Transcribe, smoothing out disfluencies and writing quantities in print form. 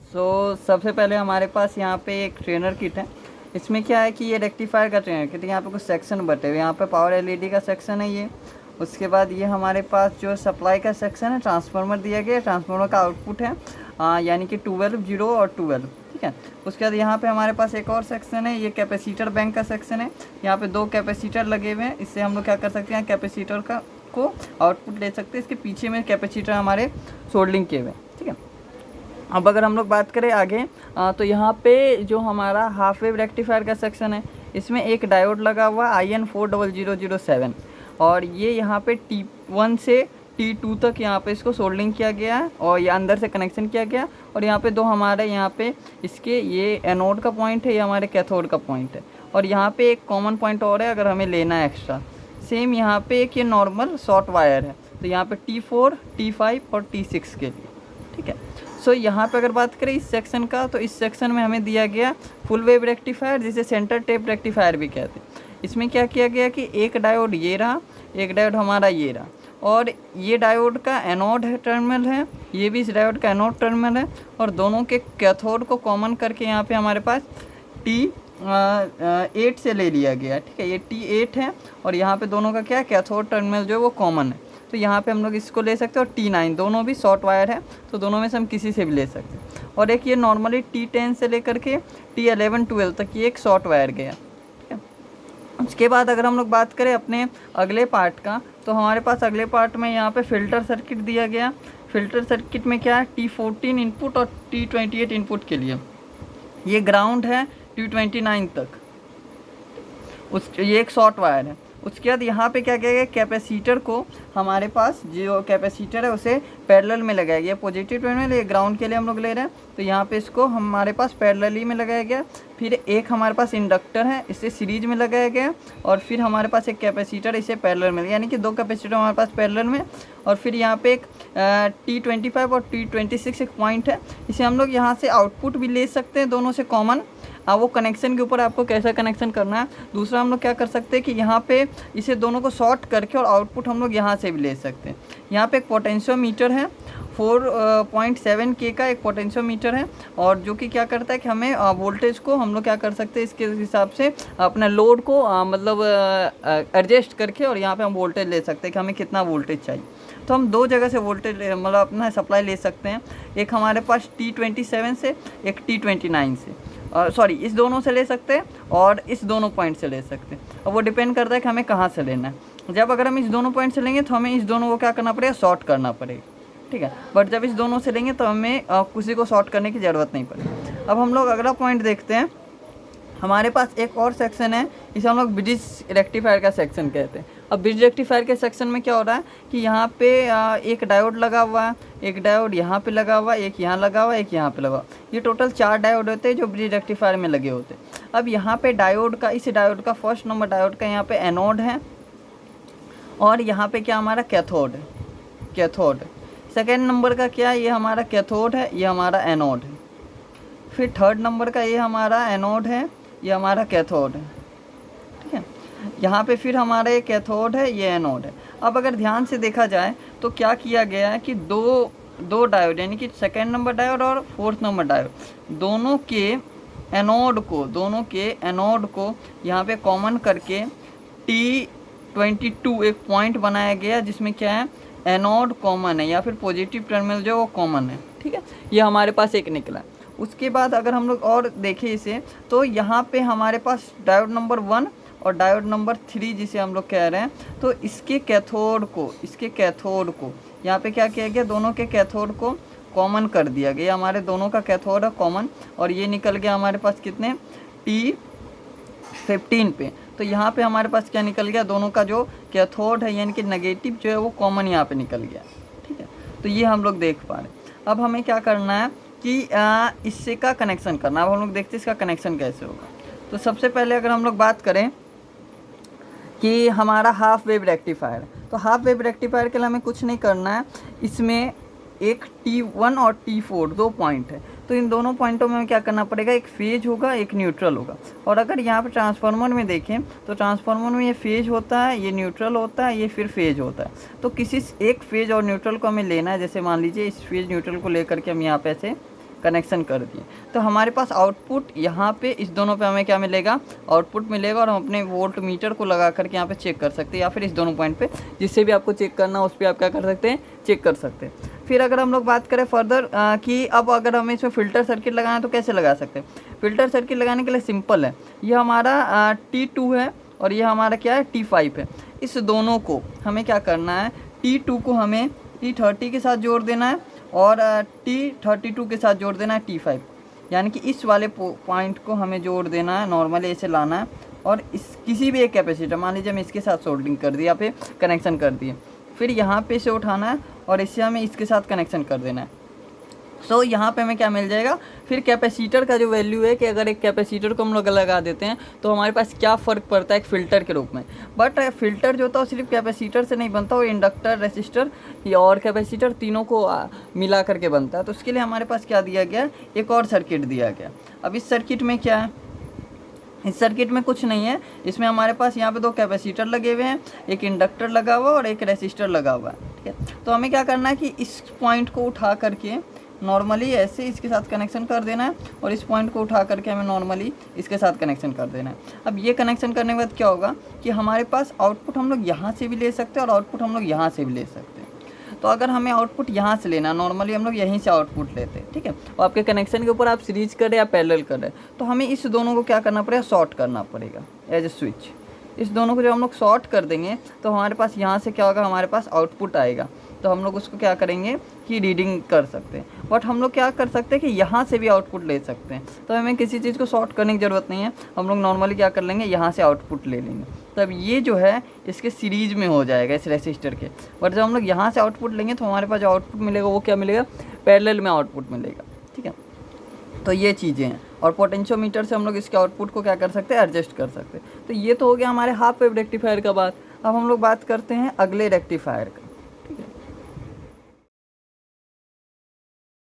सबसे पहले हमारे पास यहाँ पे एक ट्रेनर किट है। इसमें क्या है कि ये रेक्टिफायर का ट्रेनर किट है। यहाँ पे कुछ सेक्शन बटे हुए, यहाँ पे पावर एलईडी का सेक्शन है ये। उसके बाद ये हमारे पास जो सप्लाई का सेक्शन है, ट्रांसफार्मर दिया गया है, ट्रांसफार्मर का आउटपुट है यानी कि 12 0 और 12, ठीक है। उसके बाद यहाँ पे हमारे पास एक और सेक्शन है, ये कैपेसिटर बैंक का सेक्शन है। यहाँ पे 2 कैपेसिटर लगे हुए हैं। इससे हम लोग क्या कर सकते हैं, कैपेसिटर को आउटपुट ले सकते हैं। इसके पीछे में कैपेसिटर हमारे सोल्डरिंग किए हुए हैं, ठीक है। अब अगर हम लोग बात करें आगे तो यहाँ पे जो हमारा हाफ वेव रेक्टिफायर का सेक्शन है, इसमें एक डायोड लगा हुआ IN40007 और ये यहाँ पे T1 से T2 तक यहाँ पे इसको सोल्डरिंग किया गया है और ये अंदर से कनेक्शन किया गया। और यहाँ पे 2 हमारे यहाँ पे इसके ये एनोड का पॉइंट है, ये हमारे कैथोड का पॉइंट है। और यहाँ पे एक कॉमन पॉइंट और है अगर हमें लेना है एक्स्ट्रा। सेम यहाँ पे एक ये नॉर्मल शॉर्ट वायर है, तो यहाँ पे T4, T5 और T6 के लिए, ठीक है। यहाँ पे अगर बात करें इस सेक्शन का, तो इस सेक्शन में हमें दिया गया फुल वेव रेक्टिफायर, जिसे सेंटर टेप रेक्टिफायर भी कहते हैं। इसमें क्या किया गया कि एक डायोड ये रहा, एक डायोड हमारा ये रहा, और ये डायोड का एनोड है टर्मिनल है, ये भी इस डायोड का एनोड टर्मिनल है। और दोनों के कैथोड को कॉमन करके यहाँ पे हमारे पास T8 से ले लिया गया, ठीक है। ये T8 है और यहाँ पे दोनों का क्या है, कैथोड टर्मिनल जो है वो कॉमन है। तो यहाँ पे हम लोग इसको ले सकते हैं। और T9 दोनों भी शॉर्ट वायर है, तो दोनों में से हम किसी से भी ले सकते हैं। और एक ये नॉर्मली T10 से लेकर के T11 12 तक ये एक शॉर्ट वायर गया, ठीक है। उसके बाद अगर हम लोग बात करें अपने अगले पार्ट का, तो हमारे पास अगले पार्ट में यहाँ पे फ़िल्टर सर्किट दिया गया। फ़िल्टर सर्किट में क्या है, T14 इनपुट और T28 इनपुट के लिए ये ग्राउंड है T29 तक, ये एक शॉर्ट वायर है। उसके बाद यहाँ पे क्या किया गया, कैपेसिटर को हमारे पास जो कैपेसिटर है उसे पैरेलल में लगाया गया। पॉजिटिव टर्मिनल ये ग्राउंड के लिए हम लोग ले रहे हैं, तो यहाँ पे इसको हमारे पास पैरेलली में लगाया गया। फिर एक हमारे पास इंडक्टर है, इसे सीरीज में लगाया गया। और फिर हमारे पास एक कैपेसिटर, इसे पैरेलल में, यानी कि 2 कैपेसिटर हमारे पास पैरेलल में। और फिर यहाँ पे एक T25 और T26 एक पॉइंट है, इसे हम लोग यहाँ से आउटपुट भी ले सकते हैं दोनों से कॉमन। वो कनेक्शन के ऊपर आपको कैसा कनेक्शन करना है। दूसरा हम लोग क्या कर सकते हैं कि यहाँ पे इसे दोनों को शॉर्ट करके और आउटपुट हम लोग यहाँ से भी ले सकते हैं। यहाँ पे एक पोटेंशियोमीटर है, 4.7 K का एक पोटेंशियोमीटर है, और जो कि क्या करता है कि हमें वोल्टेज को हम लोग क्या कर सकते हैं, इसके हिसाब से अपना लोड को मतलब एडजस्ट करके और यहाँ पे हम वोल्टेज ले सकते हैं कि हमें कितना वोल्टेज चाहिए। तो हम 2 जगह से वोल्टेज मतलब अपना सप्लाई ले सकते हैं। एक हमारे पास T27 से, एक T29 से, सॉरी इस दोनों से ले सकते हैं और इस दोनों पॉइंट से ले सकते हैं। अब वो डिपेंड करता है कि हमें कहाँ से लेना है। जब अगर हम इस दोनों पॉइंट से लेंगे तो हमें इस दोनों को क्या करना पड़ेगा, शॉर्ट करना पड़ेगा, ठीक है। बट जब इस दोनों से लेंगे तो हमें किसी को शॉर्ट करने की ज़रूरत नहीं पड़ेगी। अब हम लोग अगला पॉइंट देखते हैं। हमारे पास एक और सेक्शन है, इसे हम लोग ब्रिज रेक्टिफायर का सेक्शन कहते हैं। अब ब्रिज रेक्टिफायर के सेक्शन में क्या हो रहा है कि यहाँ पे एक डायोड लगा हुआ है, एक डायोड यहाँ पे लगा हुआ है, एक यहाँ लगा हुआ है, एक यहाँ पे लगा हुआ है। ये टोटल 4 डायोड होते हैं जो ब्रिज रेक्टिफायर में लगे होते हैं। अब यहाँ पे डायोड का, इस डायोड का फर्स्ट नंबर डायोड का यहाँ पे एनोड है, और यहाँ पे क्या हमारा कैथोड है, कैथोड। सेकेंड नंबर का क्या है, ये हमारा कैथोड है, ये हमारा एनोड है। फिर थर्ड नंबर का ये हमारा एनोड है, ये हमारा कैथोड है, ठीक है। यहाँ पे फिर हमारा ये कैथोड है, ये एनोड है। अब अगर ध्यान से देखा जाए तो क्या किया गया है कि दो डायोड, यानी कि सेकेंड नंबर डायोड और फोर्थ नंबर डायोड, दोनों के एनोड को यहाँ पे कॉमन करके T22 एक पॉइंट बनाया गया, जिसमें क्या है, एनोड कॉमन है या फिर पॉजिटिव टर्मिनल जो वो कॉमन है, ठीक है। ये हमारे पास एक निकला। उसके बाद अगर हम लोग और देखें इसे, तो यहाँ पे हमारे पास डायोड नंबर 1 और डायोड नंबर 3 जिसे हम लोग कह रहे हैं, तो इसके कैथोड को यहाँ पे क्या किया गया, दोनों के कैथोड को कॉमन कर दिया गया। हमारे दोनों का कैथोड है कॉमन, और ये निकल गया हमारे पास कितने, T15 पे। तो यहाँ पे हमारे पास क्या निकल गया, दोनों का जो कैथोड है यानी कि नेगेटिव जो है वो कॉमन यहाँ पे निकल गया, ठीक है। तो ये हम लोग देख पा रहे हैं। अब हमें क्या करना है कि इससे का कनेक्शन करना। अब हम लोग देखते हैं इसका कनेक्शन कैसे होगा। तो सबसे पहले अगर हम लोग बात करें कि हमारा हाफ वेव रेक्टिफायर, तो हाफ वेव रेक्टिफायर के लिए हमें कुछ नहीं करना है। इसमें एक T1 और T4 2 पॉइंट है, तो इन दोनों पॉइंटों में क्या करना पड़ेगा, एक फेज होगा, एक न्यूट्रल होगा। और अगर यहाँ पे ट्रांसफार्मर में देखें तो ट्रांसफार्मर में ये फेज होता है, ये न्यूट्रल होता है, ये फिर फेज होता है। तो किसी एक फेज और न्यूट्रल को हमें लेना है। जैसे मान लीजिए इस फेज न्यूट्रल को लेकर के हम यहाँ पे ऐसे कनेक्शन कर दिए। तो हमारे पास आउटपुट यहाँ पे इस दोनों पे हमें क्या मिलेगा, आउटपुट मिलेगा, और हम अपने वोल्ट मीटर को लगा करके यहाँ पे चेक कर सकते हैं, या फिर इस दोनों पॉइंट पे जिससे भी आपको चेक करना उस पर आप क्या कर सकते हैं, चेक कर सकते हैं। फिर अगर हम लोग बात करें फर्दर कि अब अगर हमें इसमें फ़िल्टर सर्किट लगाना है तो कैसे लगा सकते हैं। फ़िल्टर सर्किट लगाने के लिए सिंपल है, ये हमारा T2 है और ये हमारा क्या है, T5 है। इस दोनों को हमें क्या करना है, T2 को हमें T30 के साथ जोड़ देना है और T32 के साथ जोड़ देना है T5, यानी कि इस वाले पॉइंट को हमें जोड़ देना है, नॉर्मली ऐसे लाना है, और इस किसी भी एक कैपेसिटर, मान लीजिए हम इसके साथ सोल्डरिंग कर दिया, फिर कनेक्शन कर दिए, फिर यहाँ पे से उठाना है और इससे हमें इसके साथ कनेक्शन कर देना है। सो यहाँ पे हमें क्या मिल जाएगा, फिर कैपेसिटर का जो वैल्यू है कि अगर एक कैपेसिटर को हम लोग लगा देते हैं तो हमारे पास क्या फ़र्क पड़ता है एक फ़िल्टर के रूप में। बट फ़िल्टर जो होता है वो सिर्फ कैपेसिटर से नहीं बनता, वो इंडक्टर, रेसिस्टर या और कैपेसिटर तीनों को मिला करके बनता है। तो उसके लिए हमारे पास क्या दिया गया, एक और सर्किट दिया गया। अब इस सर्किट में क्या है, इस सर्किट में कुछ नहीं है, इसमें हमारे पास यहाँ पे दो कैपेसिटर लगे हुए हैं, एक इंडक्टर लगा हुआ और एक रेसिस्टर लगा हुआ है, ठीक है। तो हमें क्या करना है कि इस पॉइंट को उठा करके नॉर्मली ऐसे इसके साथ कनेक्शन कर देना है, और इस पॉइंट को उठा करके हमें नॉर्मली इसके साथ कनेक्शन कर देना है। अब ये कनेक्शन करने के बाद क्या होगा कि हमारे पास आउटपुट हम लोग यहाँ से भी ले सकते हैं और आउटपुट हम लोग यहाँ से भी ले सकते हैं। तो अगर हमें आउटपुट यहाँ से लेना, नॉर्मली हम लोग यहीं से आउटपुट लेते हैं, ठीक है। और आपके कनेक्शन के ऊपर आप सीरीज करें या पैरेलल करें, तो हमें इस दोनों को क्या करना पड़ेगा, शॉर्ट करना पड़ेगा एज ए स्विच। इस दोनों को जब हम लोग शॉर्ट कर देंगे तो हमारे पास यहाँ से क्या होगा, हमारे पास आउटपुट आएगा, तो हम लोग उसको क्या करेंगे कि रीडिंग कर सकते हैं। बट हम लोग क्या कर सकते हैं कि यहाँ से भी आउटपुट ले सकते हैं, तो हमें किसी चीज़ को शॉर्ट करने की ज़रूरत नहीं है, हम लोग नॉर्मली क्या कर लेंगे, यहाँ से आउटपुट ले लेंगे। तब ये जो है इसके सीरीज में हो जाएगा इस रेसिस्टर के। बट जब हम लोग यहाँ से आउटपुट लेंगे तो हमारे पास जो आउटपुट मिलेगा वो क्या मिलेगा, पैरेलल में आउटपुट मिलेगा, ठीक है। तो ये चीज़ें हैं, और पोटेंशियोमीटर से हम लोग इसके आउटपुट को क्या कर सकते हैं, एडजस्ट कर सकते हैं। तो ये तो हो गया हमारे हाफ वेव रेक्टिफायर का बात। अब हम लोग बात करते हैं अगले रेक्टिफायर का।